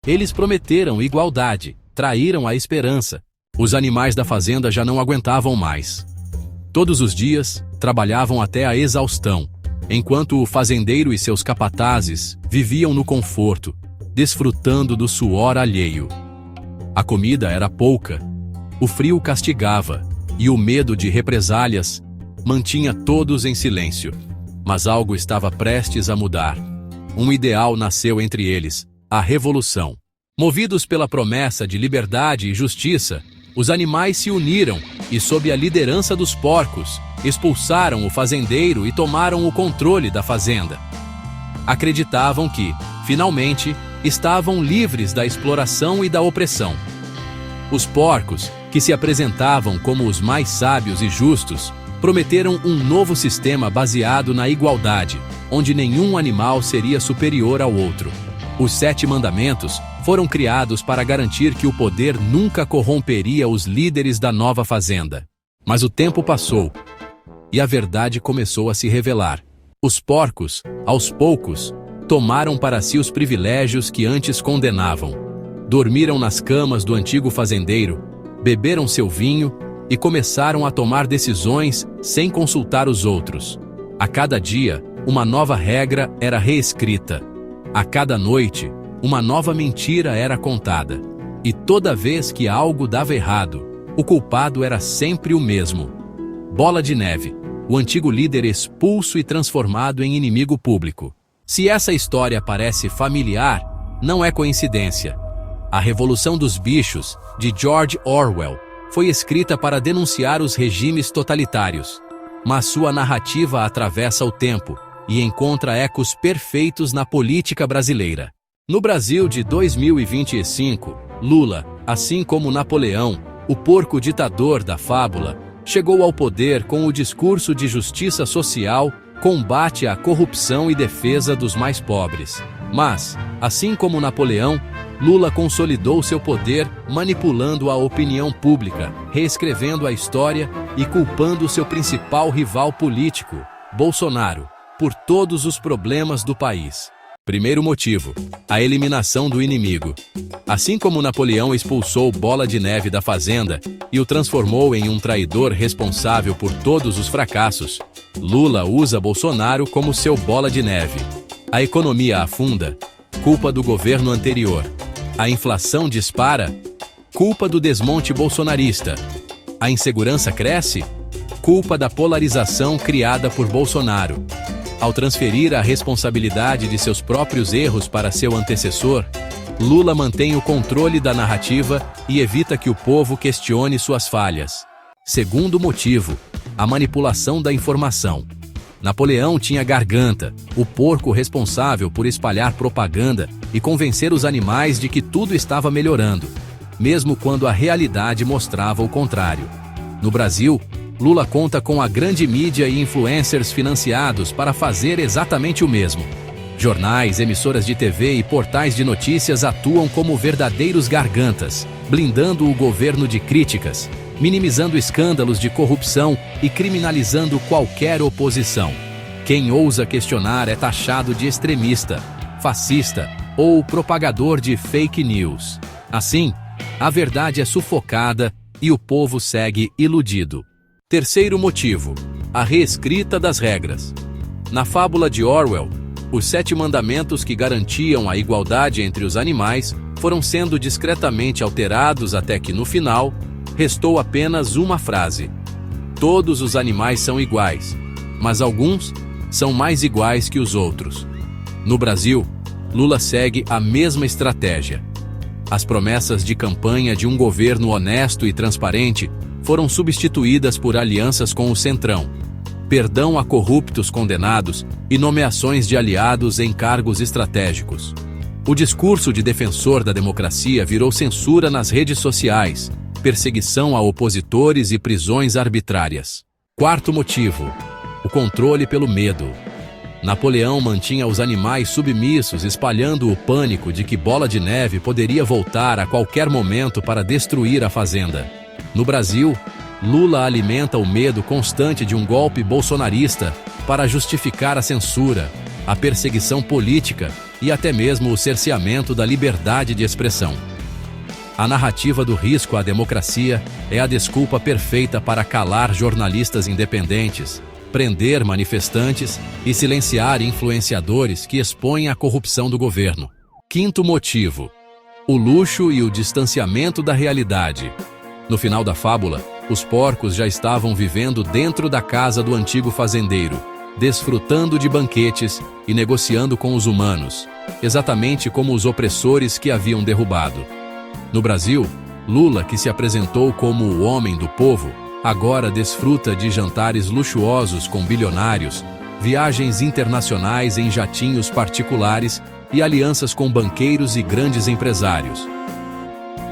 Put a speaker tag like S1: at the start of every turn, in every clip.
S1: Eles prometeram igualdade, traíram a esperança. Os animais da fazenda já não aguentavam mais. Todos os dias, trabalhavam até a exaustão, enquanto o fazendeiro e seus capatazes viviam no conforto, desfrutando do suor alheio. A comida era pouca, o frio castigava, e o medo de represálias mantinha todos em silêncio. Mas algo estava prestes a mudar. Um ideal nasceu entre eles, a revolução. Movidos pela promessa de liberdade e justiça, os animais se uniram e, sob a liderança dos porcos, expulsaram o fazendeiro e tomaram o controle da fazenda. Acreditavam que, finalmente, estavam livres da exploração e da opressão. Os porcos, que se apresentavam como os mais sábios e justos, prometeram um novo sistema baseado na igualdade, onde nenhum animal seria superior ao outro. Os 7 mandamentos foram criados para garantir que o poder nunca corromperia os líderes da nova fazenda. Mas o tempo passou, e a verdade começou a se revelar. Os porcos, aos poucos, tomaram para si os privilégios que antes condenavam. Dormiram nas camas do antigo fazendeiro, beberam seu vinho e começaram a tomar decisões sem consultar os outros. A cada dia, uma nova regra era reescrita. A cada noite, uma nova mentira era contada. E toda vez que algo dava errado, o culpado era sempre o mesmo. Bola de Neve, o antigo líder expulso e transformado em inimigo público. Se essa história parece familiar, não é coincidência. A Revolução dos Bichos, de George Orwell, foi escrita para denunciar os regimes totalitários. Mas sua narrativa atravessa o tempo e encontra ecos perfeitos na política brasileira. No Brasil de 2025, Lula, assim como Napoleão, o porco ditador da fábula, chegou ao poder com o discurso de justiça social, combate à corrupção e defesa dos mais pobres. Mas, assim como Napoleão, Lula consolidou seu poder manipulando a opinião pública, reescrevendo a história e culpando seu principal rival político, Bolsonaro, por todos os problemas do país. Primeiro motivo: a eliminação do inimigo. Assim como Napoleão expulsou Bola de Neve da fazenda e o transformou em um traidor responsável por todos os fracassos, Lula usa Bolsonaro como seu Bola de Neve. A economia afunda, culpa do governo anterior. A inflação dispara, culpa do desmonte bolsonarista. A insegurança cresce, culpa da polarização criada por Bolsonaro. Ao transferir a responsabilidade de seus próprios erros para seu antecessor, Lula mantém o controle da narrativa e evita que o povo questione suas falhas. Segundo motivo: a manipulação da informação. Napoleão tinha garganta, o porco responsável por espalhar propaganda e convencer os animais de que tudo estava melhorando, mesmo quando a realidade mostrava o contrário. No Brasil, Lula conta com a grande mídia e influencers financiados para fazer exatamente o mesmo. Jornais, emissoras de TV e portais de notícias atuam como verdadeiros gargantas, blindando o governo de críticas, minimizando escândalos de corrupção e criminalizando qualquer oposição. Quem ousa questionar é taxado de extremista, fascista ou propagador de fake news. Assim, a verdade é sufocada e o povo segue iludido. Terceiro motivo: a reescrita das regras. Na fábula de Orwell, os 7 mandamentos que garantiam a igualdade entre os animais foram sendo discretamente alterados até que, no final, restou apenas uma frase: todos os animais são iguais, mas alguns são mais iguais que os outros. No Brasil, Lula segue a mesma estratégia. As promessas de campanha de um governo honesto e transparente foram substituídas por alianças com o Centrão, perdão a corruptos condenados e nomeações de aliados em cargos estratégicos. O discurso de defensor da democracia virou censura nas redes sociais, perseguição a opositores e prisões arbitrárias. Quarto motivo: o controle pelo medo. Napoleão mantinha os animais submissos, espalhando o pânico de que Bola de Neve poderia voltar a qualquer momento para destruir a fazenda. No Brasil, Lula alimenta o medo constante de um golpe bolsonarista para justificar a censura, a perseguição política e até mesmo o cerceamento da liberdade de expressão. A narrativa do risco à democracia é a desculpa perfeita para calar jornalistas independentes, prender manifestantes e silenciar influenciadores que expõem a corrupção do governo. Quinto motivo: o luxo e o distanciamento da realidade. No final da fábula, os porcos já estavam vivendo dentro da casa do antigo fazendeiro, desfrutando de banquetes e negociando com os humanos, exatamente como os opressores que haviam derrubado. No Brasil, Lula, que se apresentou como o homem do povo, agora desfruta de jantares luxuosos com bilionários, viagens internacionais em jatinhos particulares e alianças com banqueiros e grandes empresários.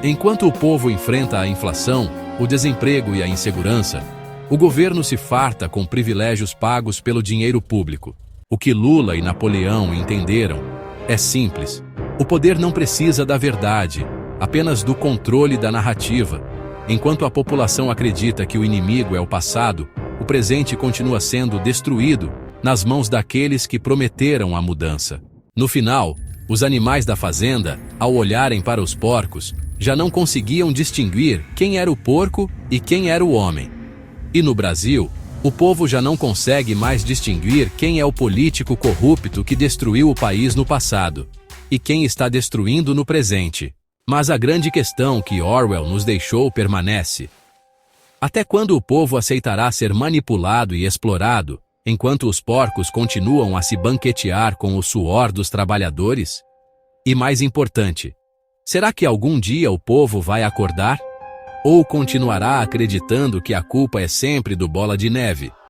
S1: Enquanto o povo enfrenta a inflação, o desemprego e a insegurança, o governo se farta com privilégios pagos pelo dinheiro público. O que Lula e Napoleão entenderam é simples: o poder não precisa da verdade, apenas do controle da narrativa. Enquanto a população acredita que o inimigo é o passado, o presente continua sendo destruído nas mãos daqueles que prometeram a mudança. No final, os animais da fazenda, ao olharem para os porcos, já não conseguiam distinguir quem era o porco e quem era o homem. E no Brasil, o povo já não consegue mais distinguir quem é o político corrupto que destruiu o país no passado e quem está destruindo no presente. Mas a grande questão que Orwell nos deixou permanece: até quando o povo aceitará ser manipulado e explorado, enquanto os porcos continuam a se banquetear com o suor dos trabalhadores? E mais importante, será que algum dia o povo vai acordar? Ou continuará acreditando que a culpa é sempre do Bola de Neve,